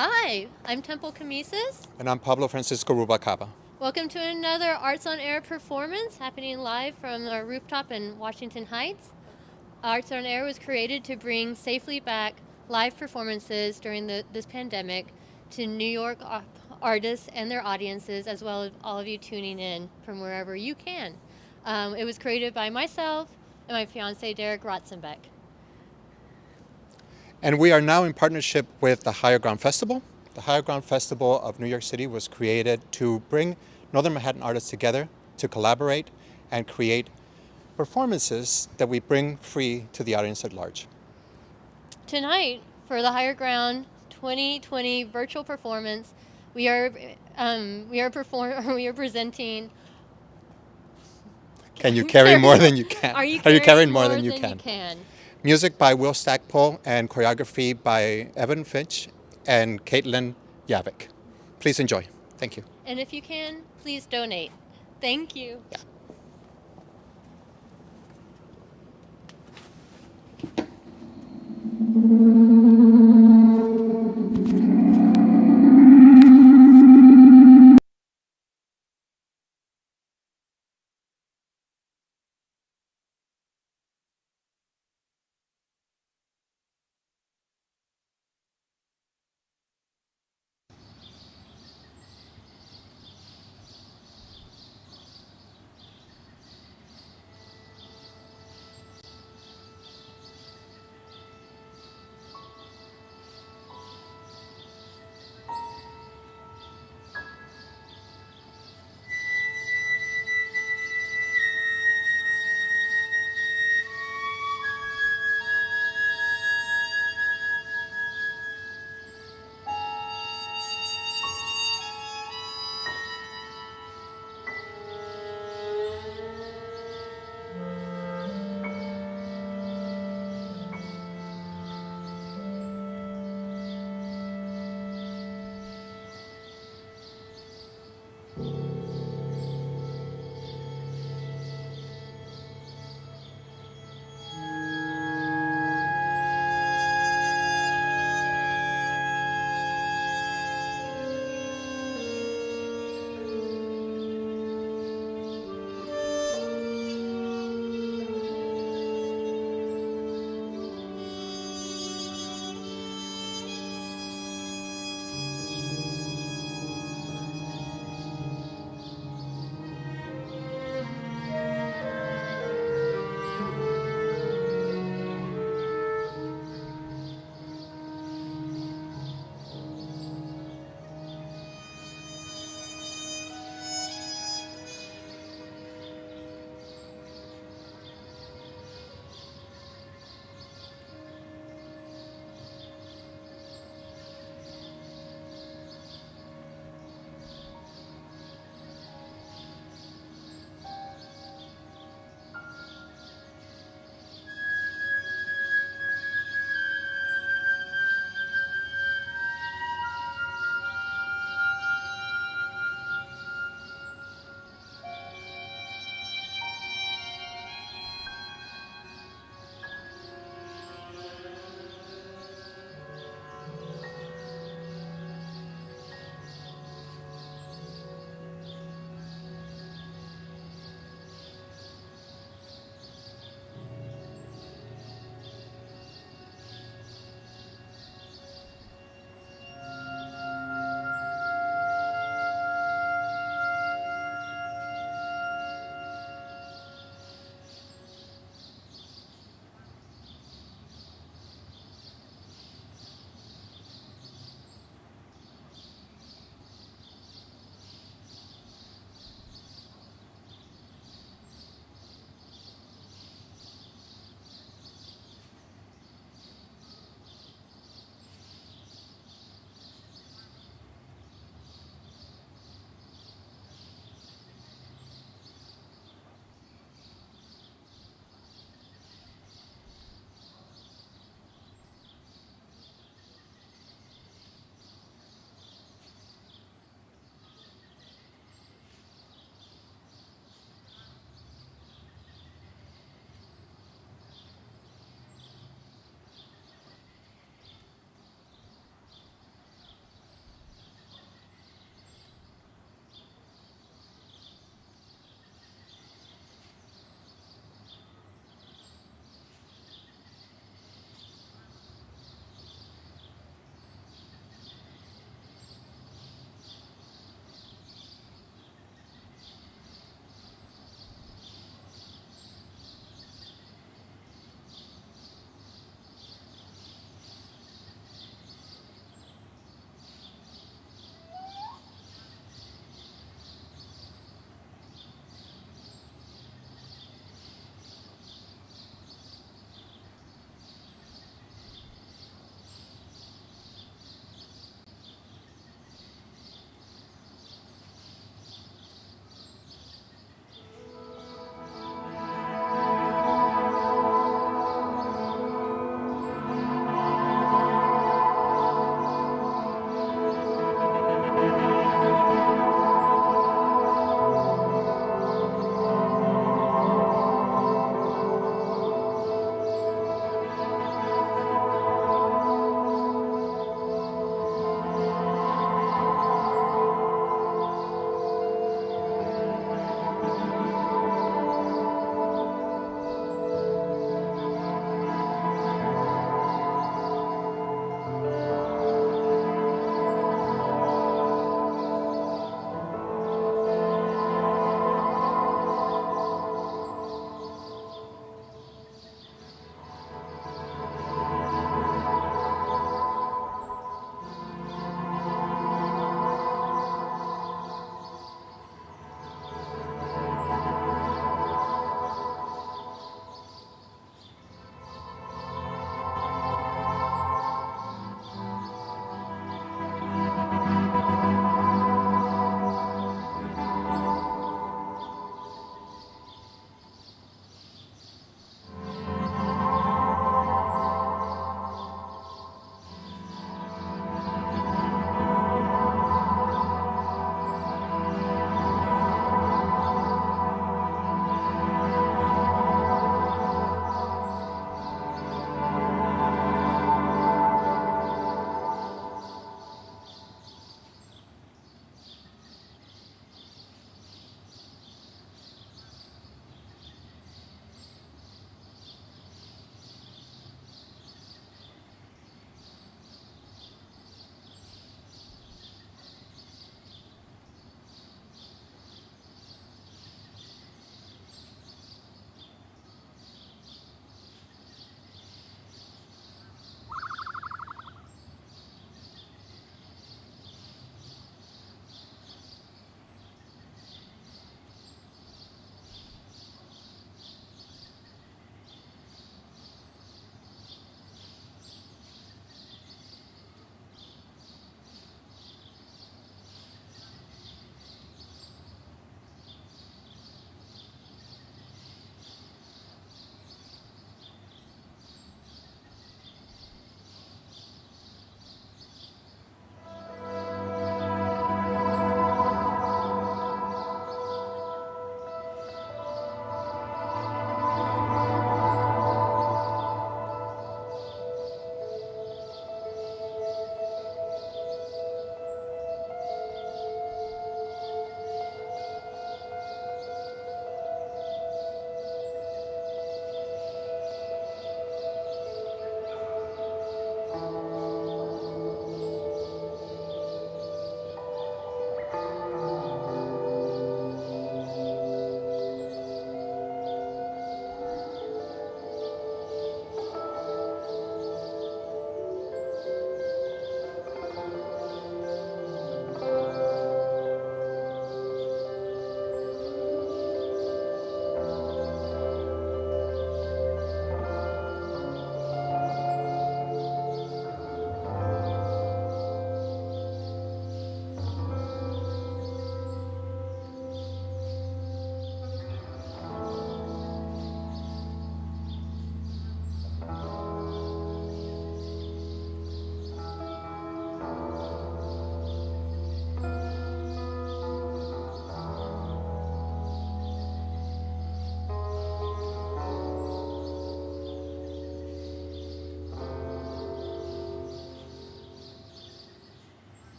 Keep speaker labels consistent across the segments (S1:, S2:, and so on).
S1: Hi, I'm Temple Camises.
S2: And I'm Pablo Francisco Rubalcaba.
S1: Welcome to another Arts on Air performance happening live from our rooftop in Washington Heights. Arts on Air was created to bring safely back live performances during this pandemic to New York artists and their audiences, as well as all of you tuning in from wherever you can. It was created by myself and my fiance, Derek Rotzenbeck.
S2: And we are now in partnership with the Higher Ground Festival. The Higher Ground Festival of New York City was created to bring Northern Manhattan artists together to collaborate and create performances that we bring free to the audience at large.
S1: Tonight, for the Higher Ground 2020 virtual performance, we are presenting.
S2: Can you carry more than you can?
S1: Are you
S2: carrying
S1: more
S2: than you
S1: than
S2: can?
S1: you can?
S2: Music by Will Stackpole and choreography by Evan Fisk and Caitlin Javech. Please enjoy. Thank you.
S1: And if you can, please donate. Thank you.
S2: Yeah.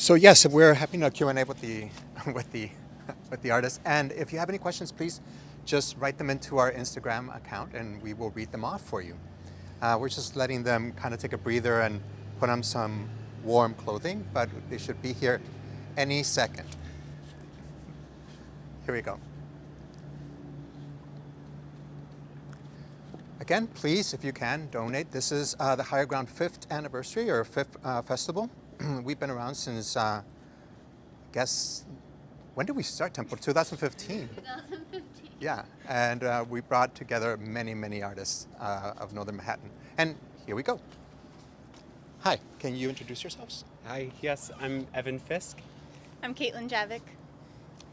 S2: So yes, we're having a Q&A with the with the with the artists, and if you have any questions, please just write them into our Instagram account, and we will read them off for you. We're just letting them kind of take a breather and put on some warm clothing, but they should be here any second. Here we go. Again, please, if you can, donate. This is the Higher Ground 5th anniversary or 5th festival. We've been around since, I guess, when did we start Temple? 2015.
S1: 2015.
S2: Yeah, and we brought together many, many artists of Northern Manhattan. And here we go. Hi, can you introduce yourselves?
S3: Hi, yes, I'm Evan Fisk.
S4: I'm Caitlin Javech.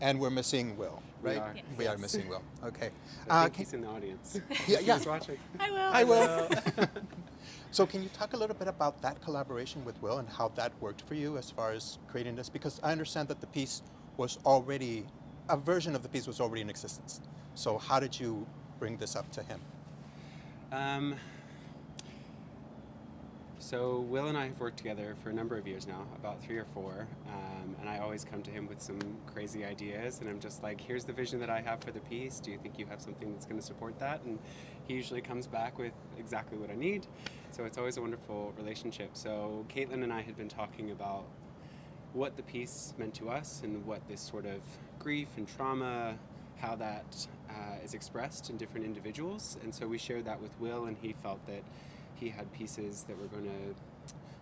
S2: And we're missing Will, right?
S3: We are.
S4: Yes.
S2: We are missing Will. Okay.
S3: I think he's in the audience.
S2: Yeah.
S3: He's watching.
S4: Hi, Will.
S2: Hi, Will. So can you talk a little bit about that collaboration with Will and how that worked for you as far as creating this? Because I understand that the piece was already, a version of the piece was already in existence. So how did you bring this up to him?
S3: So Will and I have worked together for a number of years now, about 3 or 4, and I always come to him with some crazy ideas, and I'm just like, here's the vision that I have for the piece. Do you think you have something that's going to support that? And he usually comes back with exactly what I need. So it's always a wonderful relationship. So Caitlin and I had been talking about what the piece meant to us and what this sort of grief and trauma, how that is expressed in different individuals. And so we shared that with Will, and he felt that he had pieces that were going to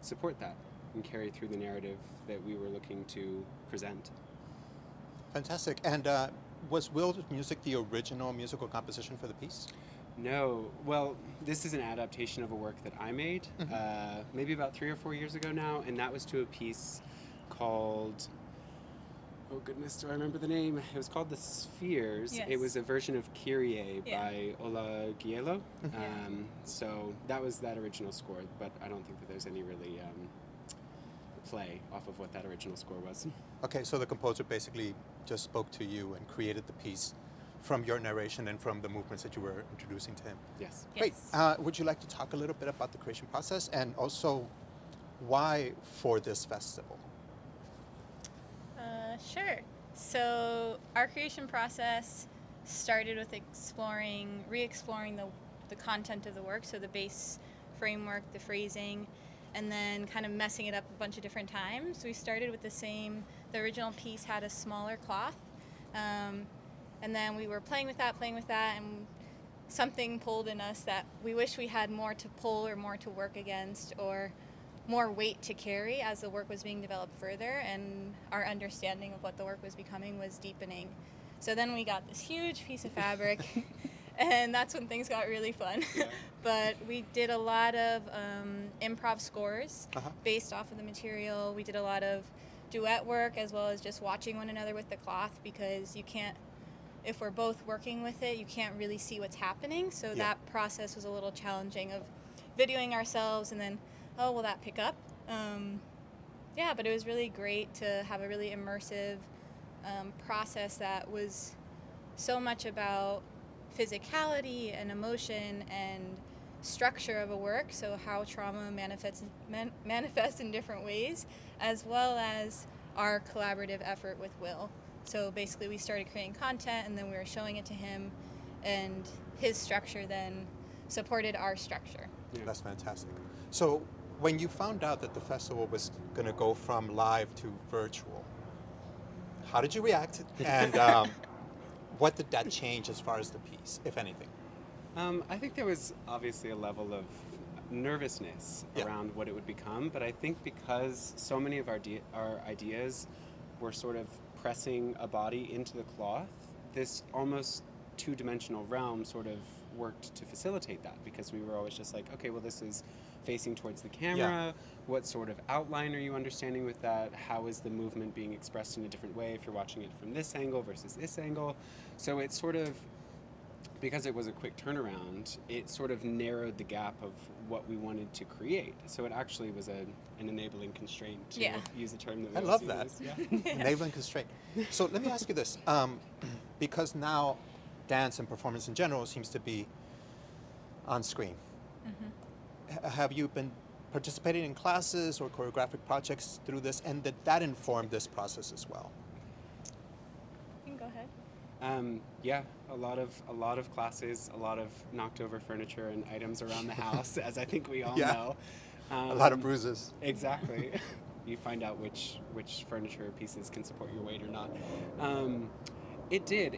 S3: support that and carry through the narrative that we were looking to present.
S2: Fantastic. And was Will's music the original musical composition for the piece?
S3: No. Well, this is an adaptation of a work that I made maybe about 3 or 4 years ago now, and that was to a piece called, oh goodness, do I remember the name? It was called The Spheres.
S4: Yes.
S3: It was a version of Kyrie by Ola Giello.
S4: Yeah.
S3: So that was that original score, but I don't think that there's any really play off of what that original score was.
S2: Okay, so the composer basically just spoke to you and created the piece from your narration and from the movements that you were introducing to him.
S3: Yes.
S2: Great.
S4: Yes.
S2: Would you like to talk a little bit about the creation process and also why for this festival?
S4: Sure. So our creation process started with re-exploring the content of the work, so the base framework, the phrasing, and then kind of messing it up a bunch of different times. We started with the original piece had a smaller cloth, and then we were playing with that, and something pulled in us that we wish we had more to pull or more to work against or more weight to carry as the work was being developed further, and our understanding of what the work was becoming was deepening. So then we got this huge piece of fabric, and that's when things got really fun.
S3: Yeah.
S4: But we did a lot of improv scores based off of the material. We did a lot of duet work as well as just watching one another with the cloth, because you can't, if we're both working with it, you can't really see what's happening. So that process was a little challenging of videoing ourselves and then, oh, will that pick up? But it was really great to have a really immersive process that was so much about physicality and emotion and structure of a work, so how trauma manifests in different ways, as well as our collaborative effort with Will. So basically we started creating content, and then we were showing it to him, and his structure then supported our structure.
S3: Yeah.
S2: That's fantastic. So when you found out that the festival was going to go from live to virtual, how did you react? And what did that change as far as the piece, if anything?
S3: I think there was obviously a level of nervousness around what it would become, but I think because so many of our ideas were sort of pressing a body into the cloth, this almost two-dimensional realm sort of worked to facilitate that, because we were always just like, okay, well, this is facing towards the camera. What sort of outline are you understanding with that? How is the movement being expressed in a different way if you're watching it from this angle versus this angle? So it sort of, because it was a quick turnaround, it sort of narrowed the gap of what we wanted to create. So it actually was an enabling constraint, to use a term that we
S2: I
S3: always
S2: love that.
S3: use. Yeah.
S2: Enabling constraint. So let me ask you this, because now dance and performance in general seems to be on screen. Have you been participating in classes or choreographic projects through this, and did that inform this process as well?
S4: You can go ahead.
S3: Yeah, a lot of classes, a lot of knocked over furniture and items around the house, as I think we all
S2: Yeah.
S3: know.
S2: A lot of bruises.
S3: Exactly. You find out which furniture pieces can support your weight or not. It did.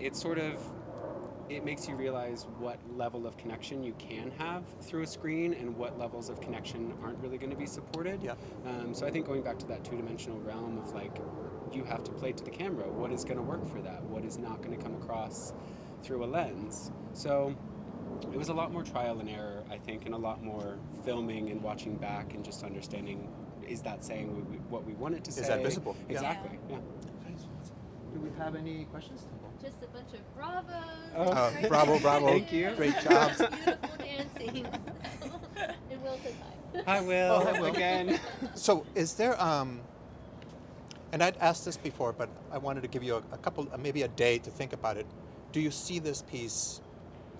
S3: It makes you realize what level of connection you can have through a screen and what levels of connection aren't really going to be supported.
S2: Yeah.
S3: So I think going back to that two-dimensional realm of like, you have to play to the camera. What is going to work for that? What is not going to come across through a lens? So it was a lot more trial and error, I think, and a lot more filming and watching back and just understanding, is that saying what we want it to say?
S2: Is that visible? Yeah.
S3: Exactly, yeah.
S2: Do we have any questions?
S1: Just a bunch of bravos.
S2: Oh,
S1: Great
S2: bravo,
S1: dancing.
S2: bravo.
S3: Thank you.
S2: Great job.
S1: Beautiful dancing. And Will says hi.
S3: Hi, Will.
S2: Oh, hi, Will.
S3: Again.
S2: So is there, and I'd asked this before, but I wanted to give you a couple, maybe a day to think about it. Do you see this piece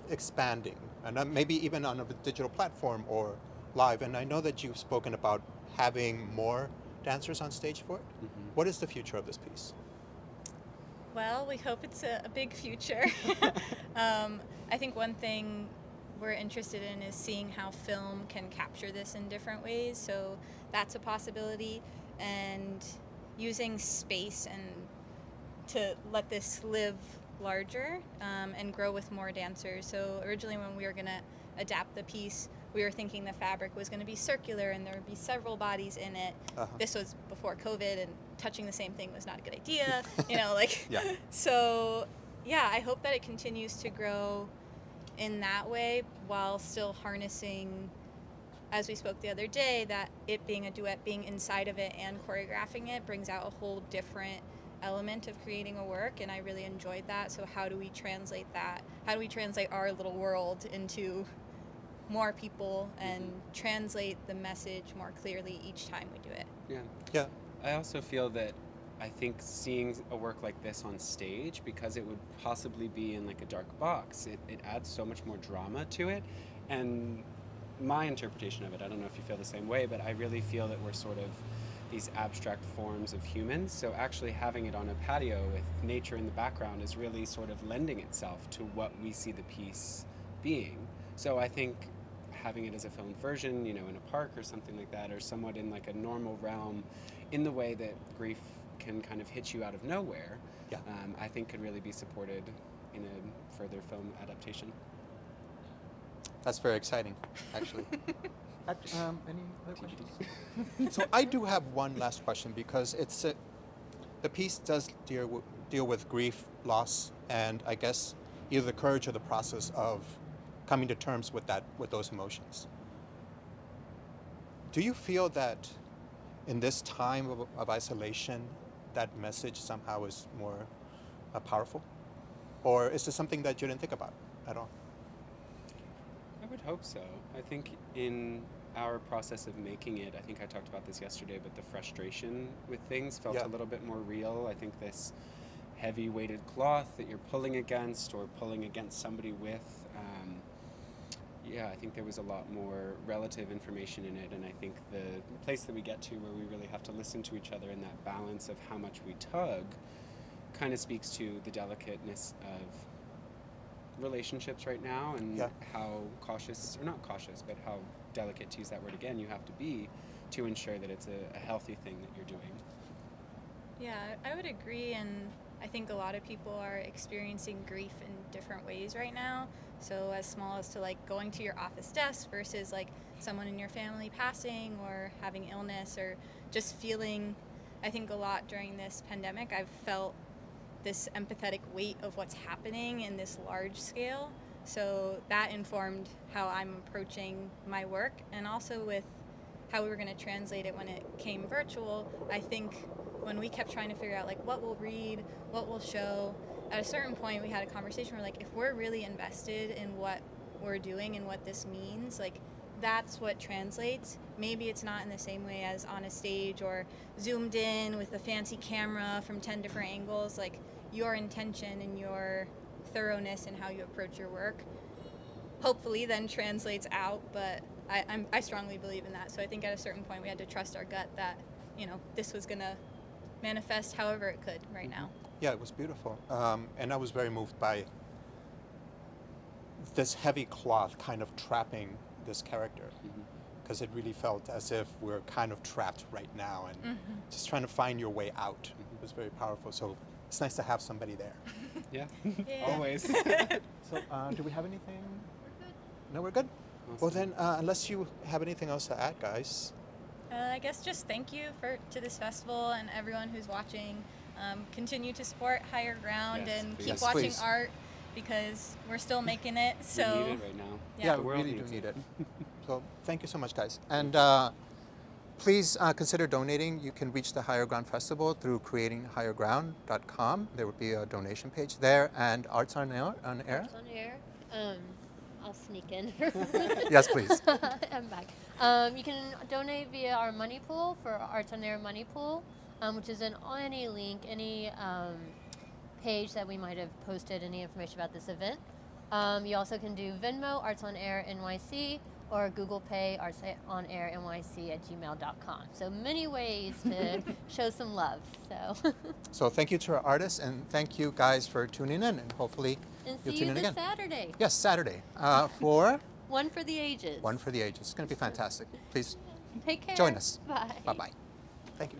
S2: expanding, and maybe even on a digital platform or live? And I know that you've spoken about having more dancers on stage for it.
S3: Mm-hmm.
S2: What is the future of this piece?
S4: Well, we hope it's a big future. I think one thing we're interested in is seeing how film can capture this in different ways. So that's a possibility. And using space and to let this live larger and grow with more dancers. So originally when we were going to adapt the piece, we were thinking the fabric was going to be circular and there would be several bodies in it.
S2: Uh-huh.
S4: This was before COVID, and touching the same thing was not a good idea. You know, like,
S2: Yeah.
S4: So yeah, I hope that it continues to grow in that way while still harnessing, as we spoke the other day, that it being a duet, being inside of it and choreographing it brings out a whole different element of creating a work, and I really enjoyed that. So how do we translate that? How do we translate our little world into more people and translate the message more clearly each time we do it?
S3: Yeah.
S2: Yeah.
S3: I also feel that I think seeing a work like this on stage, because it would possibly be in like a dark box, it adds so much more drama to it. And my interpretation of it, I don't know if you feel the same way, but I really feel that we're sort of these abstract forms of humans. So actually having it on a patio with nature in the background is really sort of lending itself to what we see the piece being. So I think having it as a filmed version, in a park or something like that, or somewhat in like a normal realm, in the way that grief can kind of hit you out of nowhere,
S2: Yeah.
S3: I think could really be supported in a further film adaptation.
S2: That's very exciting, actually. Any other questions? So I do have one last question, because the piece does deal with grief, loss, and I guess either the courage or the process of coming to terms with those emotions. Do you feel that in this time of isolation, that message somehow is more powerful? Or is this something that you didn't think about at all?
S3: I would hope so. I think in our process of making it, I think I talked about this yesterday, but the frustration with things felt
S2: Yeah.
S3: a little bit more real. I think this heavy weighted cloth that you're pulling against or pulling against somebody with, I think there was a lot more relative information in it, and I think the place that we get to where we really have to listen to each other in that balance of how much we tug kind of speaks to the delicateness of relationships right now, and
S2: Yeah.
S3: how cautious, or not cautious, but how delicate, to use that word again, you have to be to ensure that it's a healthy thing that you're doing.
S4: Yeah, I would agree, and I think a lot of people are experiencing grief in different ways right now. So as small as to like going to your office desk versus like someone in your family passing or having illness, or just feeling, I think a lot during this pandemic, I've felt this empathetic weight of what's happening in this large scale. So that informed how I'm approaching my work, and also with how we were going to translate it when it came virtual. I think when we kept trying to figure out like what we'll read, what we'll show, at a certain point we had a conversation where like, if we're really invested in what we're doing and what this means, like that's what translates. Maybe it's not in the same way as on a stage or zoomed in with a fancy camera from 10 different angles. Like your intention and your thoroughness in how you approach your work hopefully then translates out, but I strongly believe in that. So I think at a certain point we had to trust our gut that, you know, this was going to manifest however it could right now.
S2: Yeah, it was beautiful. And I was very moved by this heavy cloth kind of trapping this character, because it really felt as if we're kind of trapped right now and just trying to find your way out. It was very powerful. So it's nice to have somebody there.
S3: Yeah,
S4: Yeah.
S3: always.
S2: So do we have anything?
S1: We're good.
S2: No, we're good.
S3: Awesome.
S2: Well then, unless you have anything else to add, guys.
S4: I guess just thank you to this festival and everyone who's watching. Continue to support Higher Ground
S3: Yes,
S4: and
S3: please.
S4: keep
S2: Yes,
S4: watching
S2: please.
S4: art, because we're still making it.
S3: We
S4: So
S3: need it right now.
S2: Yeah,
S3: The
S2: we
S3: world
S2: really do
S3: needs
S2: need it. So thank you so much, guys. And please consider donating. You can reach the Higher Ground Festival through creatinghigherground.com. There will be a donation page there, and Arts on Air.
S1: Arts on Air. I'll sneak in.
S2: Yes, please.
S1: I'm back. You can donate via our money pool for Arts on Air money pool, which is in any link, any page that we might have posted any information about this event. You also can do Venmo, Arts on Air NYC, or Google Pay, Arts on Air NYC at gmail.com. So many ways to show some love. So
S2: So thank you to our artists, and thank you guys for tuning in, and hopefully
S1: and
S2: you'll
S1: see
S2: tune
S1: you
S2: in
S1: this
S2: again.
S1: Saturday.
S2: Yes, Saturday for
S1: One for the ages.
S2: One for the Ages. It's going to be fantastic. Please
S1: Take care.
S2: join us.
S1: Bye.
S2: Bye-bye. Thank you.